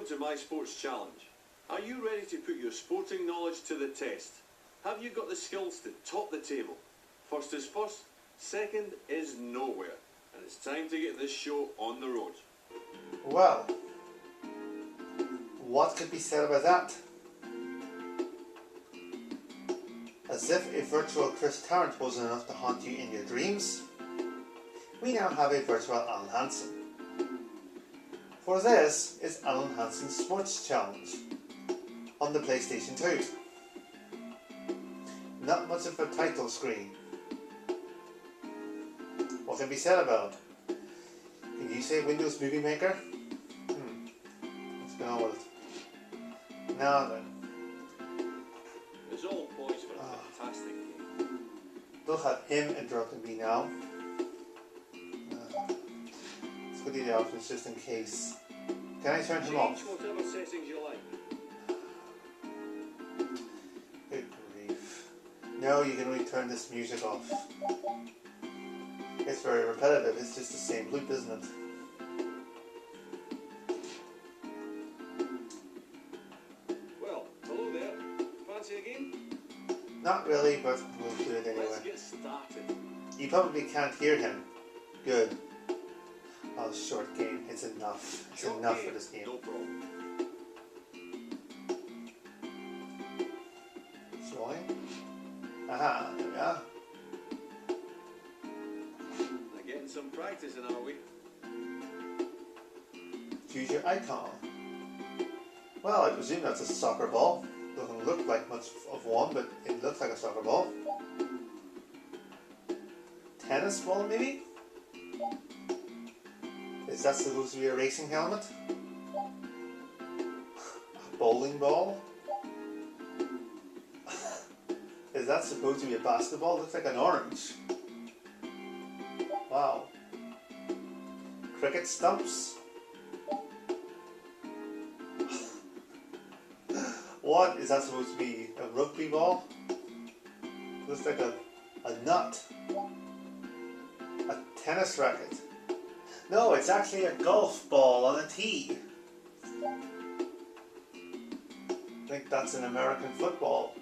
to my sports challenge. Are you ready to put your sporting knowledge to the test? Have you got the skills to top the table? First is first, second is nowhere. And it's time to get this show on the road. Well, what could be said about that? As if a virtual Chris Tarrant wasn't enough to haunt you in your dreams, we now have a virtual Alan Hansen. For this is Alan Hansen's Sports Challenge on the PlayStation 2. Not much of a title screen. What can be said about it? Can you say Windows Movie Maker? Let's go on with it. Now then. It's all poised for a fantastic game. Look at him interrupting me now. Let's go to the options just in case. Can I turn him off? Change whatever settings you like. Good grief. No, you can only turn this music off. It's very repetitive, it's just the same loop, isn't it? Well, hello there. Fancy a game? Not really, but we'll do it anyway. Let's get started. You probably can't hear him. Good. Oh, short game. It's enough. It's Short enough game, for this game. no problem. Join. Aha, there we are. Now getting some practice in, are we? Choose your icon. Well, I presume that's a soccer ball. Doesn't look like much of one, but it looks like a soccer ball. Tennis ball, maybe? Is that supposed to be a racing helmet? A bowling ball? Is that supposed to be a basketball? Looks like an orange. Wow. Cricket stumps? What is that supposed to be? A rugby ball? Looks like a nut. A tennis racket. No, it's actually a golf ball on a tee. I think that's an American football.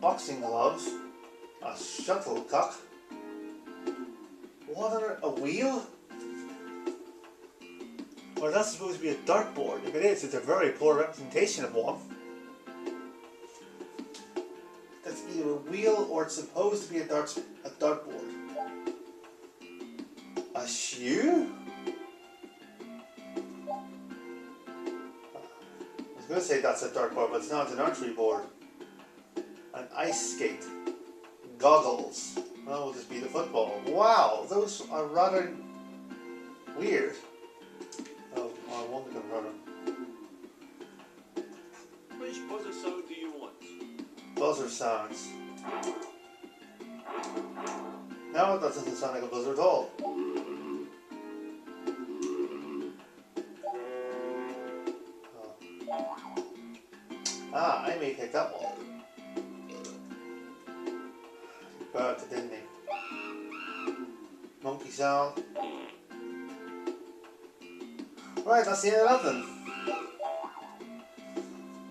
Boxing gloves. A shuttlecock. What on earth? A wheel? Or that's supposed to be a dartboard. If it is, it's a very poor representation of one. That's either a wheel or it's supposed to be a dartboard. A shoe? I was going to say that's a dartboard, but it's not. It's an archery board. An ice skate. Goggles. Oh, will this be the football? Wow, those are rather weird. Oh, I won't be running. Which buzzer sound do you want? Buzzer sounds. No, that doesn't sound like a buzzer at all. Ah, I may pick that one. But it didn't he? Monkey sound. Right, that's the end of that then.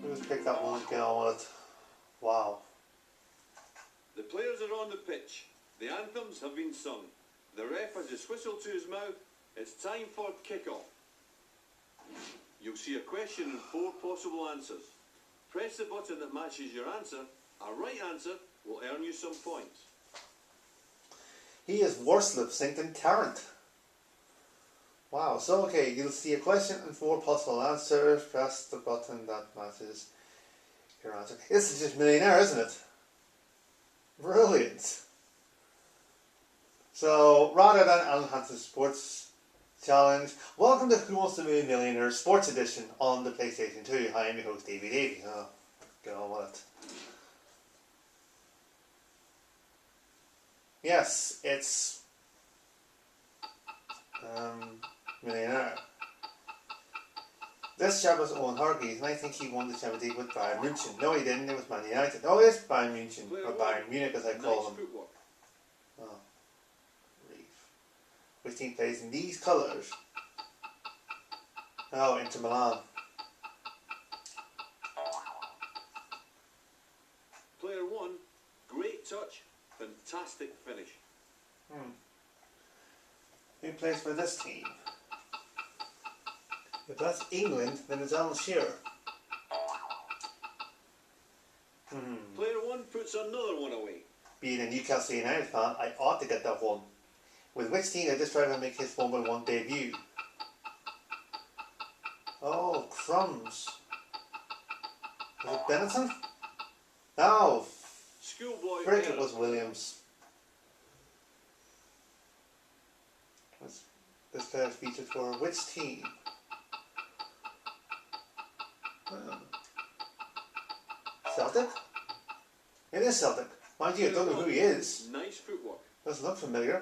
We'll just pick that one and get on with it. Wow. The players are on the pitch. The anthems have been sung. The ref has his whistle to his mouth. It's time for kick-off. You'll see a question and 4 possible answers. Press the button that matches your answer. A right answer will earn you some points. He is worse lip-synced than Tarrant. Wow, so okay, you'll see a question and 4 possible answers. Press the button that matches your answer. This is just Millionaire, isn't it? Brilliant. So, rather than Alan Hansen's Sports Challenge, welcome to Who Wants to Be a Millionaire Sports Edition on the PlayStation 2. Hi, I'm your host, Davey Davey. Oh, get on with it. Yes, it's Millionaire. This chap was Owen Hargreaves, and I think he won the Champions League with Bayern München. No, he didn't. It was Man United. Oh, it's Bayern München, or Bayern Munich, as I call them. Oh, grief. Which team plays in these colours? Oh, Inter Milan. Player 1, great touch, fantastic finish. Who plays for this team? If that's England, then it's Alan Shearer. Player 1 puts another one away. Being a Newcastle United fan, I ought to get that one. With which team did this driver make his 1-1 debut? Oh, crumbs. Was it Benetton? No, Schoolboy frick, it error. was Williams. This player featured for which team? Celtic? It is Celtic. Mind you, I don't know who he is. Nice footwork. Doesn't look familiar.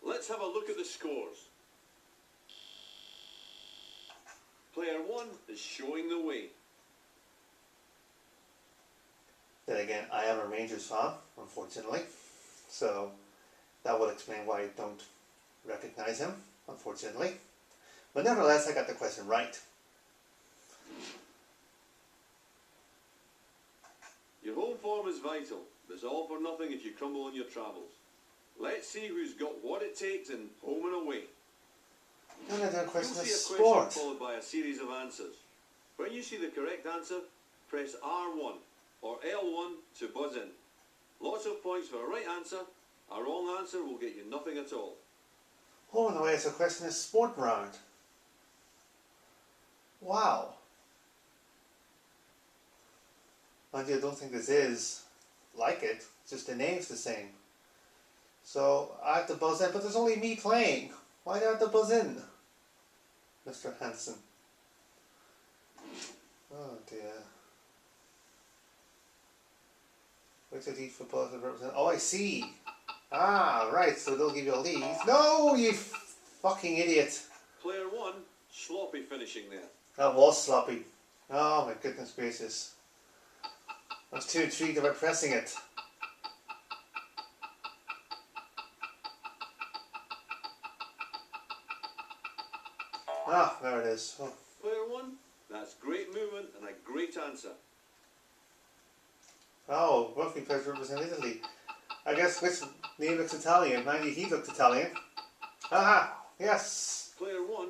Let's have a look at the scores. Player 1 is showing the way. Then again, I am a Rangers fan, unfortunately. So that would explain why I don't recognise him, unfortunately. But nevertheless, I got the question right. Your home form is vital, but it's all for nothing if you crumble on your travels. Let's see who's got what it takes in home and away. Then I do a question You'll of see a sport. question followed by a series of answers. When you see the correct answer, press R1 or L1 to buzz in. Lots of points for a right answer. A wrong answer will get you nothing at all. Home and away is a question of sport round. Wow. Mind you, I don't think this is like it. Just the name's the same. So I have to buzz in, but there's only me playing. Why do I have to buzz in? Mr. Hansen. Oh dear. Which of these footballers represent? Oh, I see. Ah, right, so they'll give you a lead. No, you fucking idiot. Player 1, sloppy finishing there. That was sloppy. Oh my goodness gracious. I was too intrigued about pressing it. Ah, there it is. Oh. Player 1, that's great movement and a great answer. Oh, rugby players represent Italy. I guess which name looks Italian? Mind you, he looked Italian. Aha! Yes! Player 1,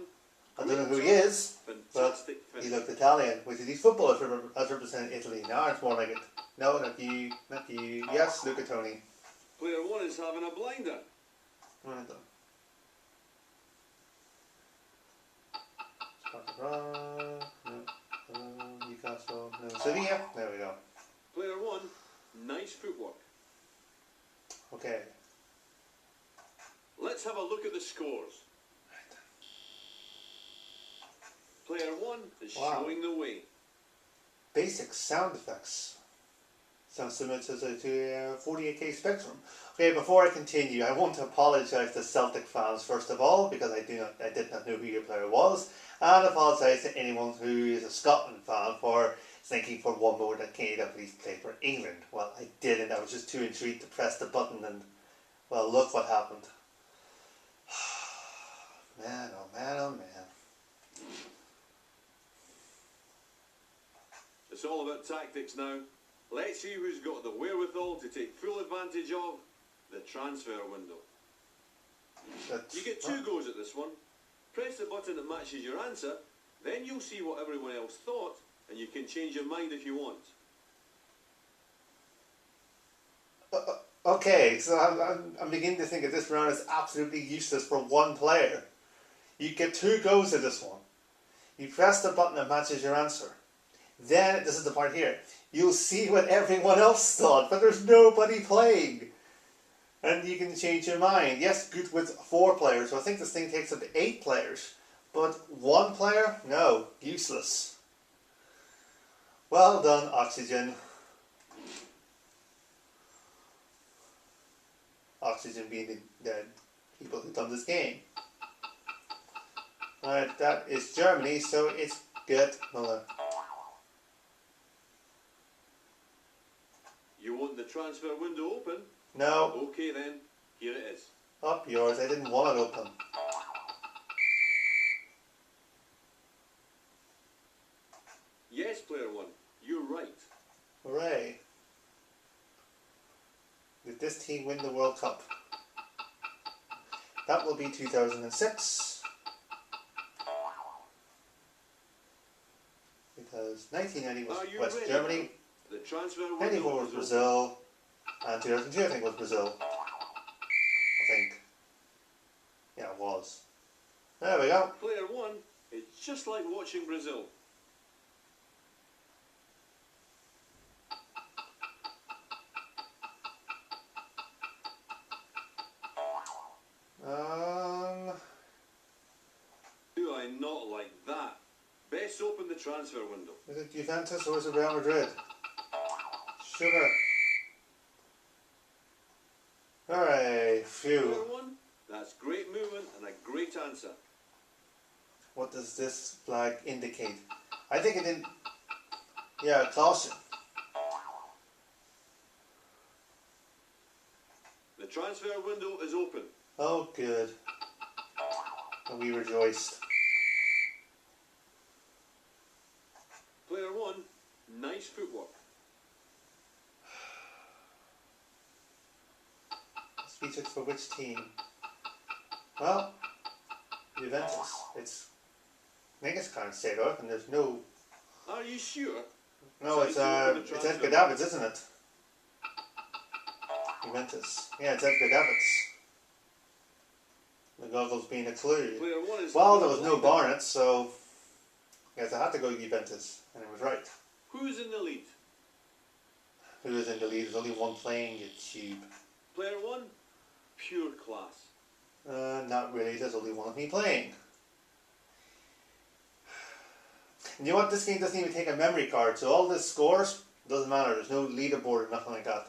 I don't know who he is, but fantastic he finish. looked Italian. Which of these footballers has represented Italy? Now it's more like it. No, not you, not you. Yes, Luca Toni. Player 1 is having a blinder. Well done. No, Newcastle, no, Sevilla. There we go. Player 1, nice footwork. Okay. Let's have a look at the scores. Player 1 is Wow. showing the way. Basic sound effects. Sounds similar to the 48K Spectrum. Okay, before I continue, I want to apologise to Celtic fans first of all, because I did not know who your player was, and apologise to anyone who is a Scotland fan for thinking for one moment that Kane at least played for England. Well, I didn't. I was just too intrigued to press the button, and well, look what happened. Man, oh man, oh man. It's all about tactics now. Let's see who's got the wherewithal to take full advantage of the transfer window. You get 2 goes at this one. Press the button that matches your answer, then you'll see what everyone else thought, and you can change your mind if you want. Okay, so I'm beginning to think that this round is absolutely useless for one player. You get 2 goes at this one. You press the button that matches your answer. Then, this is the part here, you'll see what everyone else thought, but there's nobody playing. And you can change your mind. Yes, good with 4 players, so I think this thing takes up to 8 players. But 1 player? No, useless. Well done, Oxygen. Oxygen being the people who done this game. Alright, that is Germany, so it's good. You want the transfer window open? No, Okay then, here it is. up yours. I didn't want it open. Hooray. Did this team win the World Cup? That will be 2006. Because 1990 was West ready? Germany, The transfer 94 was Brazil, and 2002 I think was Brazil. I think. Yeah, it was. There we go. Player 1, it's just like watching Brazil. Do I not like that? Best open the transfer window. Is it Juventus or is it Real Madrid? Sugar. Hooray, phew. Player 1, that's great movement and a great answer. What does this flag indicate? I think it didn't. Yeah, caution. The transfer window is open. Oh, good. And we rejoiced. Player 1, nice footwork. This featured for which team? Well, Juventus. I think it's kind of set up, and there's no. Are you sure? No, it's Edgar Davids, isn't it? Juventus. Yeah, it's Edgar Davids. The goggles being a clue. Player 1 is Well, there was no Barnett, so yes, I had to go Juventus, and it was right. Who's in the lead? Who is in the lead? There's only one playing, you tube. Player 1, pure class. Not really. There's only one of me playing. And you know what? This game doesn't even take a memory card, so all the scores doesn't matter. There's no leaderboard or nothing like that.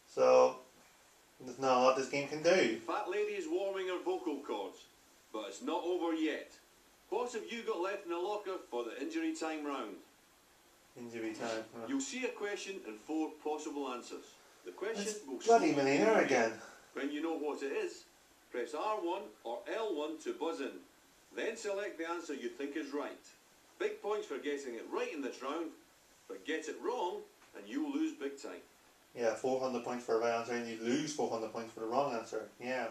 So there's not a lot this game can do. Fat lady is warming her vocal cords, but it's not over yet. What have you got left in the locker for the injury time round? Injury time. You'll see a question and 4 possible answers. The question It's will bloody slowly millionaire begin. again. When you know what it is, press R1 or L1 to buzz in. Then select the answer you think is right. Big points for getting it right in this round, but get it wrong and you lose big time. Yeah, 400 points for the right answer, and you lose 400 points for the wrong answer. Yeah.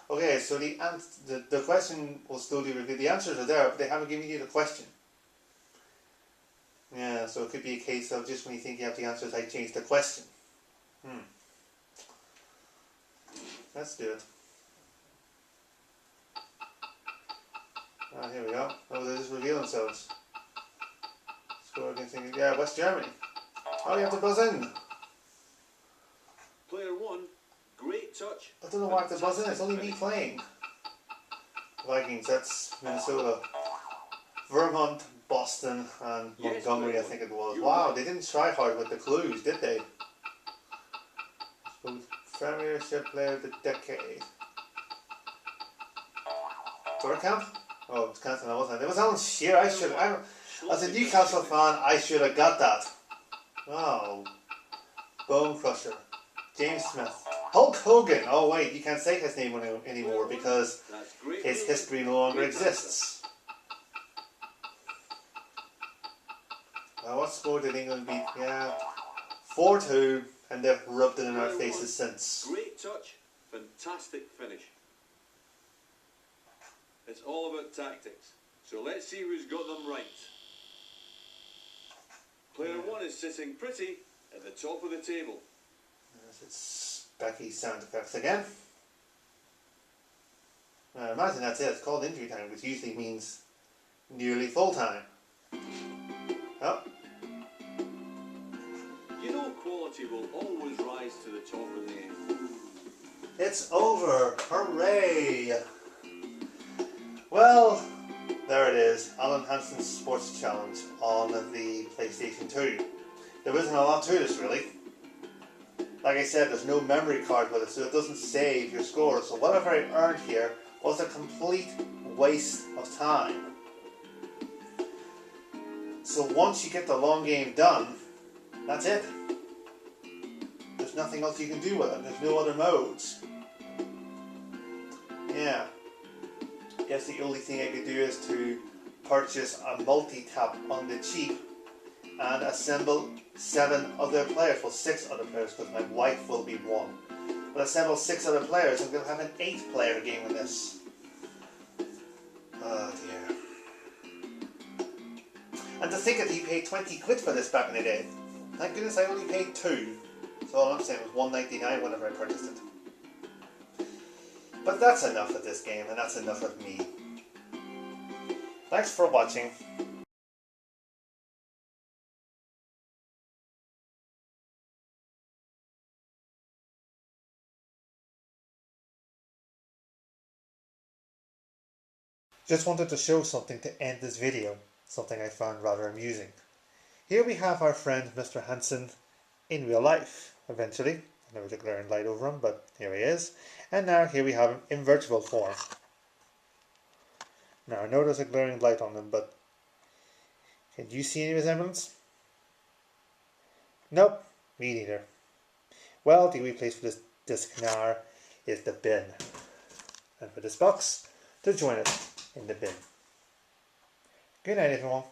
Okay, so the question will still be repeated. The answers are there, but they haven't given you the question. Yeah, so it could be a case of just when you think you have the answers, I change the question. Let's do it. Here we go. Oh, they just reveal themselves. Score against England. Yeah, West Germany. Oh, you have to buzz in. Player 1, great touch. I don't know why I have to buzz in. It's only me playing. Vikings, that's Minnesota. Vermont, Boston, and Montgomery, I think it was. Wow, they didn't try hard with the clues, did they? Premiership player of the decade. Bergkamp? Oh, it's Canton, wasn't it? It was Alan Shearer. As a Newcastle fan, I should have got that. Oh. Bone Crusher. James Smith. Hulk Hogan. Oh wait, you can't say his name anymore because his history no longer exists. What score did England beat? Yeah. 4-2, and they've rubbed it in our faces since. Great touch, fantastic finish. It's all about tactics. So let's see who's got them right. Player 1 is sitting pretty at the top of the table. Yes, it's Becky's sound effects again. Imagine that's it. It's called injury time, which usually means nearly full time. Oh. You know quality will always rise to the top in the end. It's over. Hooray! Well, there it is. Alan Hansen's Sports Challenge on the PlayStation 2. There isn't a lot to this really. Like I said, there's no memory card with it, so it doesn't save your score. So whatever I earned here was a complete waste of time. So once you get the long game done, that's it. There's nothing else you can do with it. There's no other modes. Yeah. I guess the only thing I could do is to purchase a multi-tap on the cheap and assemble 7 other players. Well, 6 other players, because my wife will be 1. But assemble 6 other players, and we'll have an 8-player game in this. Oh dear. And to think that he paid 20 quid for this back in the day. Thank goodness I only paid 2. So all I'm saying was $1.99 whenever I purchased it. But that's enough of this game, and that's enough of me. Thanks for watching. Just wanted to show something to end this video, something I found rather amusing. Here we have our friend Mr. Hansen in real life, eventually. There was a glaring light over him, but here he is. And now here we have him in virtual form. Now I know there's a glaring light on him, but can you see any resemblance? Nope, me neither. Well, the only place for this disc now is the bin. And for this box, to join it in the bin. Good night, everyone.